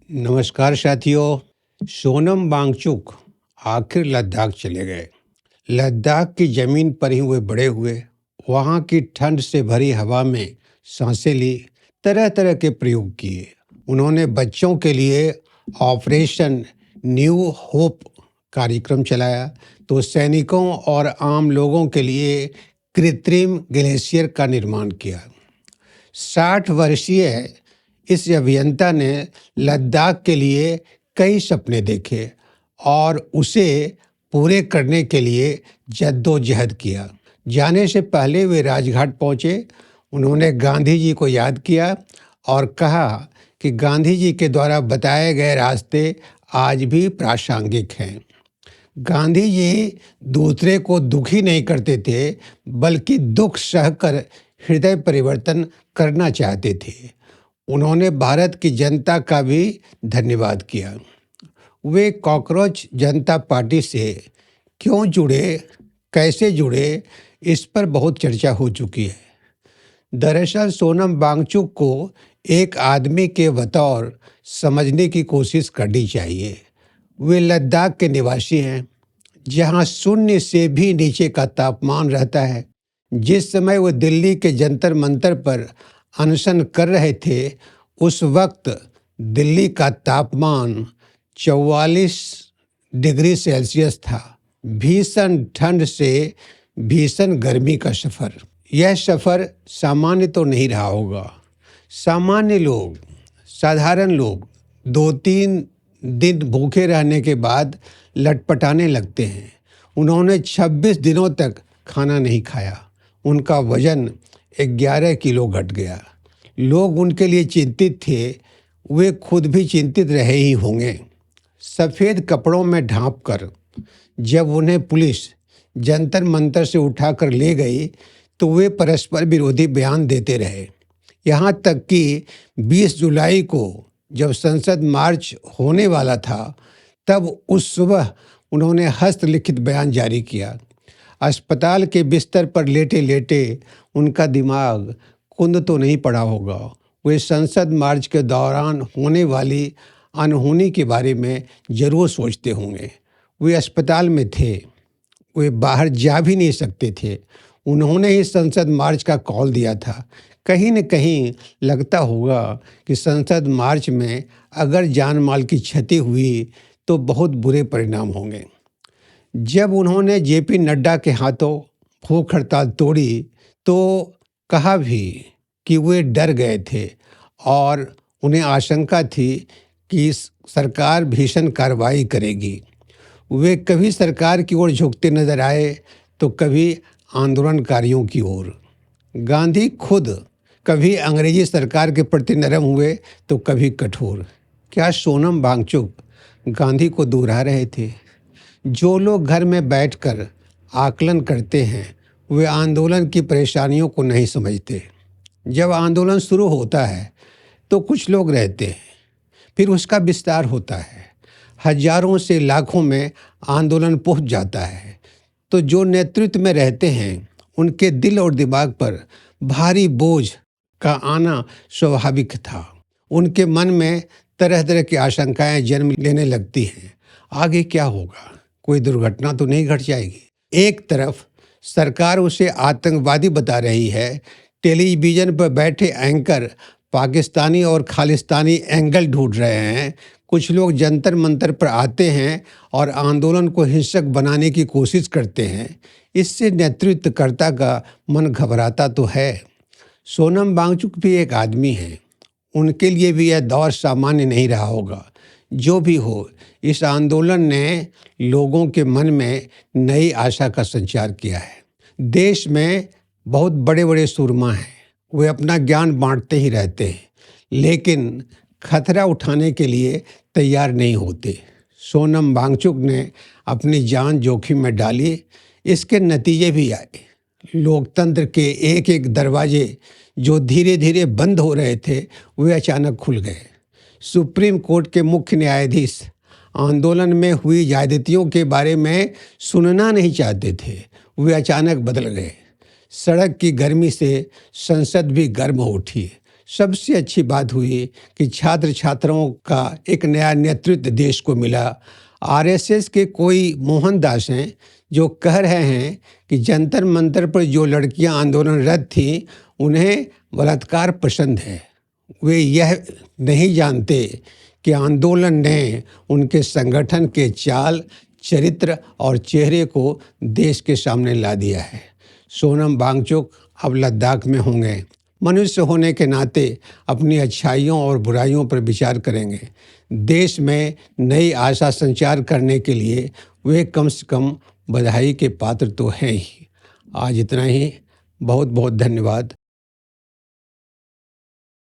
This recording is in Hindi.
नमस्कार साथियों। सोनम वांगचुक आखिर लद्दाख चले गए। लद्दाख की जमीन पर ही वे बड़े हुए। वहाँ की ठंड से भरी हवा में सांसें ली, तरह तरह के प्रयोग किए। उन्होंने बच्चों के लिए ऑपरेशन न्यू होप कार्यक्रम चलाया तो सैनिकों और आम लोगों के लिए कृत्रिम ग्लेशियर का निर्माण किया। 60 वर्षीय इस अभियंता ने लद्दाख के लिए कई सपने देखे और उसे पूरे करने के लिए जद्दोजहद किया। जाने से पहले वे राजघाट पहुंचे। उन्होंने गांधी जी को याद किया और कहा कि गांधी जी के द्वारा बताए गए रास्ते आज भी प्रासंगिक हैं। गांधी जी दूसरे को दुखी नहीं करते थे, बल्कि दुख सहकर हृदय परिवर्तन करना चाहते थे। उन्होंने भारत की जनता का भी धन्यवाद किया। वे कॉकरोच जनता पार्टी से क्यों जुड़े, कैसे जुड़े, इस पर बहुत चर्चा हो चुकी है। दरअसल सोनम वांगचुक को एक आदमी के बतौर समझने की कोशिश करनी चाहिए। वे लद्दाख के निवासी हैं, जहां शून्य से भी नीचे का तापमान रहता है। जिस समय वो दिल्ली के जंतर मंतर पर अनशन कर रहे थे, उस वक्त दिल्ली का तापमान 44 डिग्री सेल्सियस था। भीषण ठंड से भीषण गर्मी का सफ़र। यह सफ़र सामान्य तो नहीं रहा होगा। सामान्य लोग, साधारण लोग 2-3 दिन भूखे रहने के बाद लटपटाने लगते हैं। उन्होंने 26 दिनों तक खाना नहीं खाया। उनका वजन 11 किलो घट गया। लोग उनके लिए चिंतित थे। वे खुद भी चिंतित रहे ही होंगे। सफ़ेद कपड़ों में ढांपकर जब उन्हें पुलिस जंतर मंतर से उठाकर ले गई तो वे परस्पर विरोधी बयान देते रहे। यहाँ तक कि 20 जुलाई को जब संसद मार्च होने वाला था, तब उस सुबह उन्होंने हस्तलिखित बयान जारी किया। अस्पताल के बिस्तर पर लेटे लेटे उनका दिमाग कुंद तो नहीं पड़ा होगा। वे संसद मार्च के दौरान होने वाली अनहोनी के बारे में जरूर सोचते होंगे। वे अस्पताल में थे, वे बाहर जा भी नहीं सकते थे। उन्होंने ही संसद मार्च का कॉल दिया था। कहीं न कहीं लगता होगा कि संसद मार्च में अगर जान माल की क्षति हुई तो बहुत बुरे परिणाम होंगे। जब उन्होंने जेपी नड्डा के हाथों भूख हड़ताल तोड़ी तो कहा भी कि वे डर गए थे और उन्हें आशंका थी कि सरकार भीषण कार्रवाई करेगी। वे कभी सरकार की ओर झुकते नजर आए तो कभी आंदोलनकारियों की ओर। गांधी खुद कभी अंग्रेजी सरकार के प्रति नरम हुए तो कभी कठोर। क्या सोनम वांगचुक गांधी को दोहरा रहे थे? जो लोग घर में बैठकर आकलन करते हैं, वे आंदोलन की परेशानियों को नहीं समझते। जब आंदोलन शुरू होता है तो कुछ लोग रहते हैं, फिर उसका विस्तार होता है। हजारों से लाखों में आंदोलन पहुंच जाता है तो जो नेतृत्व में रहते हैं, उनके दिल और दिमाग पर भारी बोझ का आना स्वाभाविक था। उनके मन में तरह तरह की आशंकाएं जन्म लेने लगती हैं। आगे क्या होगा? कोई दुर्घटना तो नहीं घट जाएगी? एक तरफ सरकार उसे आतंकवादी बता रही है। टेलीविज़न पर बैठे एंकर पाकिस्तानी और खालिस्तानी एंगल ढूंढ रहे हैं। कुछ लोग जंतर मंतर पर आते हैं और आंदोलन को हिंसक बनाने की कोशिश करते हैं। इससे नेतृत्वकर्ता का मन घबराता तो है। सोनम वांगचुक भी एक आदमी हैं। उनके लिए भी यह दौर सामान्य नहीं रहा होगा। जो भी हो, इस आंदोलन ने लोगों के मन में नई आशा का संचार किया है। देश में बहुत बड़े बड़े सूरमा हैं। वे अपना ज्ञान बांटते ही रहते हैं, लेकिन खतरा उठाने के लिए तैयार नहीं होते। सोनम वांगचुक ने अपनी जान जोखिम में डाली। इसके नतीजे भी आए। लोकतंत्र के एक एक दरवाजे जो धीरे धीरे बंद हो रहे थे, वे अचानक खुल गए। सुप्रीम कोर्ट के मुख्य न्यायाधीश आंदोलन में हुई ज्यादतियों के बारे में सुनना नहीं चाहते थे। वे अचानक बदल गए। सड़क की गर्मी से संसद भी गर्म हो उठी। सबसे अच्छी बात हुई कि छात्र छात्राओं का एक नया नेतृत्व देश को मिला। आरएसएस के कोई मोहनदास हैं जो कह रहे हैं कि जंतर मंतर पर जो लड़कियां आंदोलनरत थीं उन्हें बलात्कार पसंद है। वे यह नहीं जानते कि आंदोलन ने उनके संगठन के चाल, चरित्र और चेहरे को देश के सामने ला दिया है। सोनम वांगचुक अब लद्दाख में होंगे। मनुष्य होने के नाते अपनी अच्छाइयों और बुराइयों पर विचार करेंगे। देश में नई आशा संचार करने के लिए वे कम से कम बधाई के पात्र तो हैं ही। आज इतना ही। बहुत बहुत धन्यवाद।